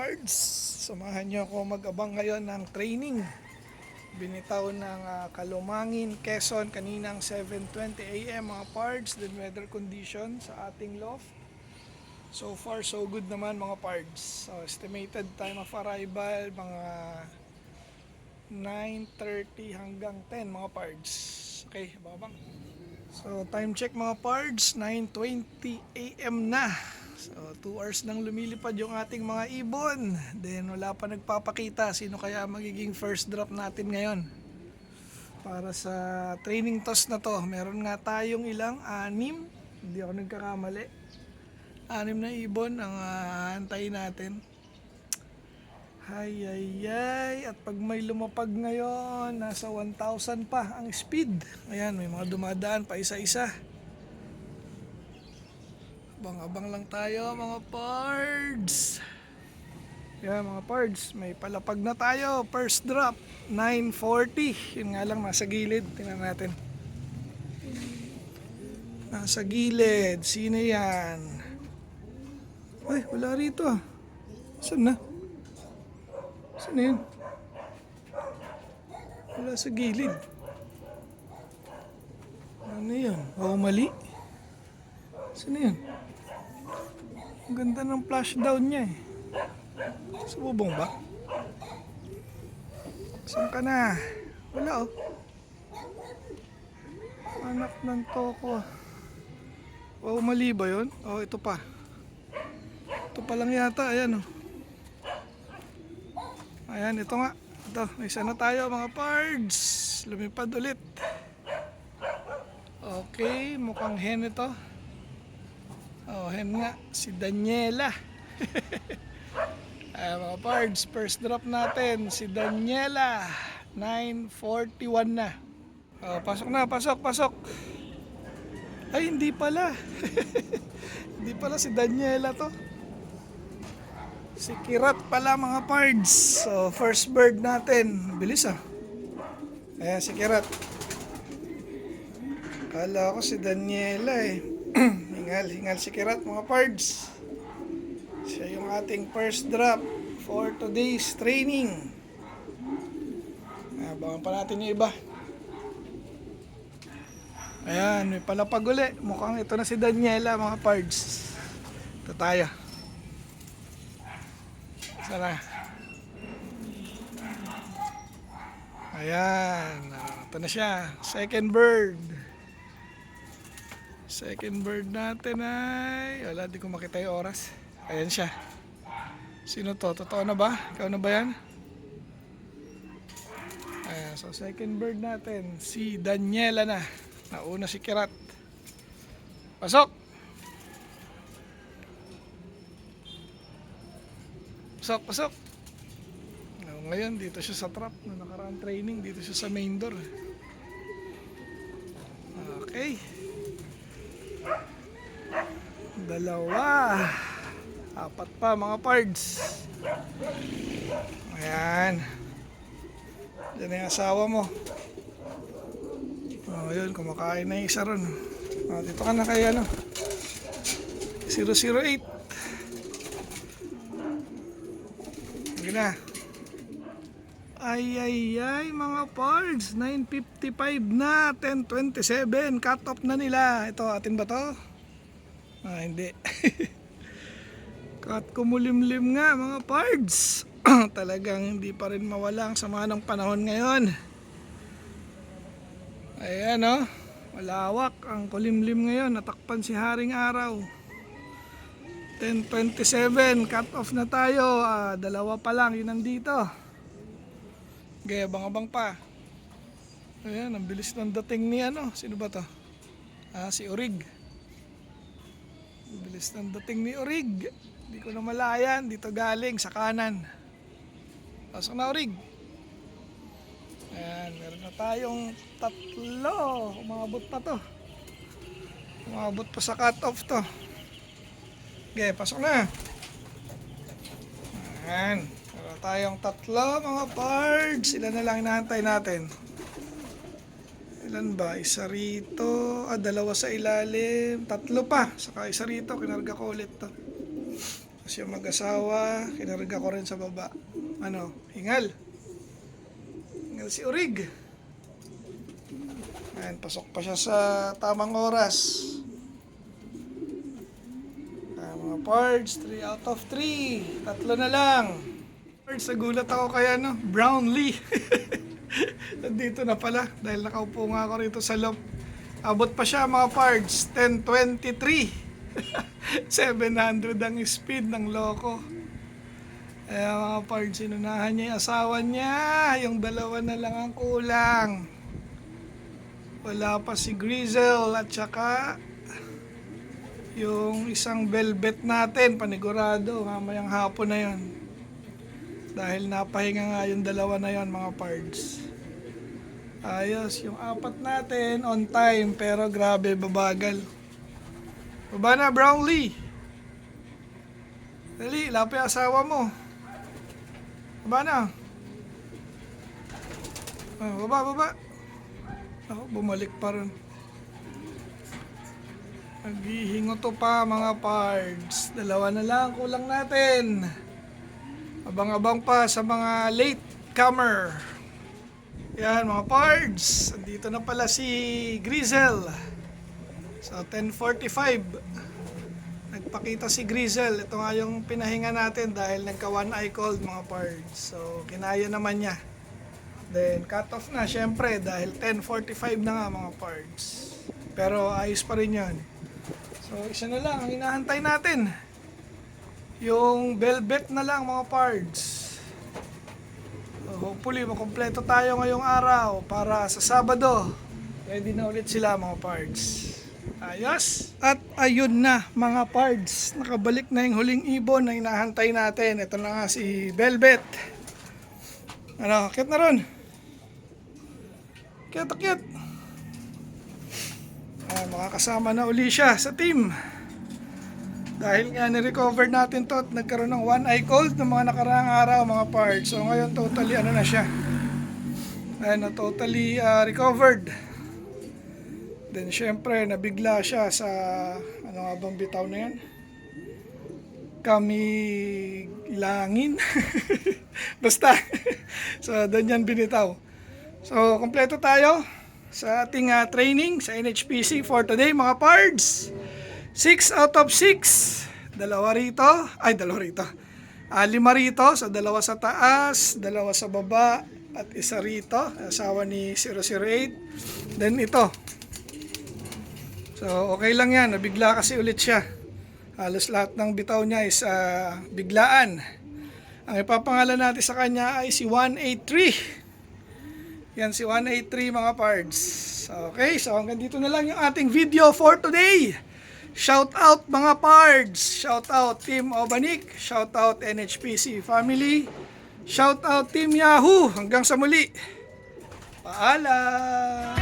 pards, samahan niyo ako mag-abang ngayon ng training. Binitaw ng Kalumangin, Quezon kaninang 7:20 AM mga pards, the weather condition sa ating loft. So far so good naman mga pards. So estimated time of arrival mga 9:30 hanggang 10 mga pards. Okay, babang. So time check mga pards, 9:20 AM na. So 2 hours nang lumilipad yung ating mga ibon. Then wala pa nagpapakita sino kaya magiging first drop natin ngayon. Para sa training toss na to, meron nga tayong ilang 6, hindi ako nagkakamali. 6 na ibon ang antayin natin. Ay. At pag may lumapag ngayon, nasa 1,000 pa ang speed. Ayan, may mga dumadaan pa isa-isa. Abang-abang lang tayo mga pards. Ayan mga pards, may palapag na tayo. First drop, 940. Yun nga lang, nasa gilid. Tingnan natin. Nasa gilid. Sino yan? Ay, wala rito. Saan na? Saan na yun? Wala sa gilid. Ano yun? Oh, mali. Saan na yun? Ang ganda ng flash down niya eh. Sa bubong ba? Saan ka na? Wala oh. Anak ng toko. Oh, mali ba yun? Oh, ito pa. Ito pa lang yata. Ayan oh. Ayan, ito nga. Ito, may isa na tayo mga pards. Lumipad ulit. Okay, mukhang hen ito. Oh, hen nga. Si Daniela. Ayan mga pards, first drop natin. Si Daniela. 941 na. Oh, pasok na, pasok. Ay, hindi pala. Hindi pala si Daniela to. Si Kirat pala mga pards. So first bird natin. Bilis ah. Ayan si Kirat. Kala ko si Daniela eh. Hingal si Kirat mga pards. Siya yung ating first drop for today's training. Abangan pa natin yung iba. Ayan, may palapag uli. Mukhang ito na si Daniela mga pards. Ito tayo. Sana. Ayan. Ito na siya. Second bird. Second bird natin ay... Wala, di ko makita yung oras. Ayan siya. Sino to? Totoo na ba? Ikaw na ba yan? Ayan. So second bird natin. Si Daniela na. Nauna si Kirat. Pasok! Pasok. Ngayon dito siya sa trap na nakaraan training, dito siya sa main door. Okay. Dalawa. 4 pa mga pards. Ayan. Diyan na yung asawa mo. Oh, yun, kumakain na yung isa ron. Oh, dito ka na kay 008. Na. Ay mga pards, 9:55 na, 10:27, cut off na nila. Ito, atin ba to? Hindi. Cut kumulimlim nga mga pards. Talagang hindi pa rin mawala ang sama ng panahon ngayon. Ayan oh, malawak ang kulimlim ngayon. Natakpan si Haring Araw. 10:27, cut off na tayo. Dalawa pa lang, yun nandito. Okay, abang-abang pa. Ayan, ang bilis ng dating ni sino ba to? Si Urig. Ang bilis ng dating ni Urig. Hindi ko na malayan, dito galing sa kanan. Pasok na Urig. Ayan, meron na tayong 3. Umabot pa to. Umabot pa sa cut off to. Okay, pasok na. Ayan. Meron tayong 3 mga pards. Ilan na lang inaantay natin? Ilan ba? Isa rito. 2 sa ilalim. 3 pa. Saka isa rito. Kinarga ko ulit to. Tapos yung mag-asawa, kinarga ko rin sa baba. Ano, hingal. Hingal si Urig. Ayan, pasok pa siya sa tamang oras. Mga parts, 3 out of 3. Tatlo na lang. Parts, nagulat ako kaya Brownlee. Nandito na pala dahil nakaupo nga ako rito sa loob. Abot pa siya mga parts, 1023. 700 ang speed ng loko. Kaya mga parts, sinunahan niya yung asawa niya. Yung dalawa na lang ang kulang. Wala pa si Grizel at saka yung isang velvet natin, panigurado, mamayang hapon na yon. Dahil napahinga nga yung dalawa na yon mga parts. Ayos, yung apat natin on time pero grabe babagal. Baba na Brownlee. Dali, lapi asawa mo. Baba na. Baba. Ako, bumalik pa rin. Naghihingo to pa mga parts. Dalawa na lang kulang natin. Abang-abang pa sa mga late comer. Yan mga parts. Andito na pala si Grizel. So 10:45. Nagpakita si Grizel. Ito nga yung pinahinga natin dahil nagka one eye cold mga parts. So kinaya naman niya. Then cut off na syempre dahil 10:45 na nga mga parts. Pero ayos pa rin yan. So isa na lang ang hinahantay natin. Yung velvet na lang mga parts. So, hopefully makumpleto tayo ngayong araw para sa Sabado. Ready na ulit sila mga parts. Ayos. At ayun na mga parts. Nakabalik na yung huling ibon na hinahantay natin. Ito na nga si Velvet. Ano, akit na ron. Akit. Makakasama na uli siya sa team. Dahil nga ni-recover natin to at nagkaroon ng one eye cold ng mga nakaraang araw mga parts. So ngayon totally ano na siya. Ayun, totally recovered. Then syempre nabigla siya sa ano nga bang bitaw na yan? Kamilangin. Basta. So doon yan binitaw. So kompleto tayo sa ating training sa NHPC for today mga parts. 6 out of 6. Dalawa rito. 5 rito. So dalawa sa taas, dalawa sa baba, at isa rito. Asawa ni 008. Then ito. So okay lang yan. Nabigla kasi ulit siya. Halos lahat ng bitaw niya is biglaan. Ang ipapangalan natin sa kanya ay si 183. Yan si 183 mga parts. Okay, so hanggang dito na lang yung ating video for today. Shout out mga pards. Shout out Team Obanik. Shout out NHPC family. Shout out Team Yahoo. Hanggang sa muli. Paalam.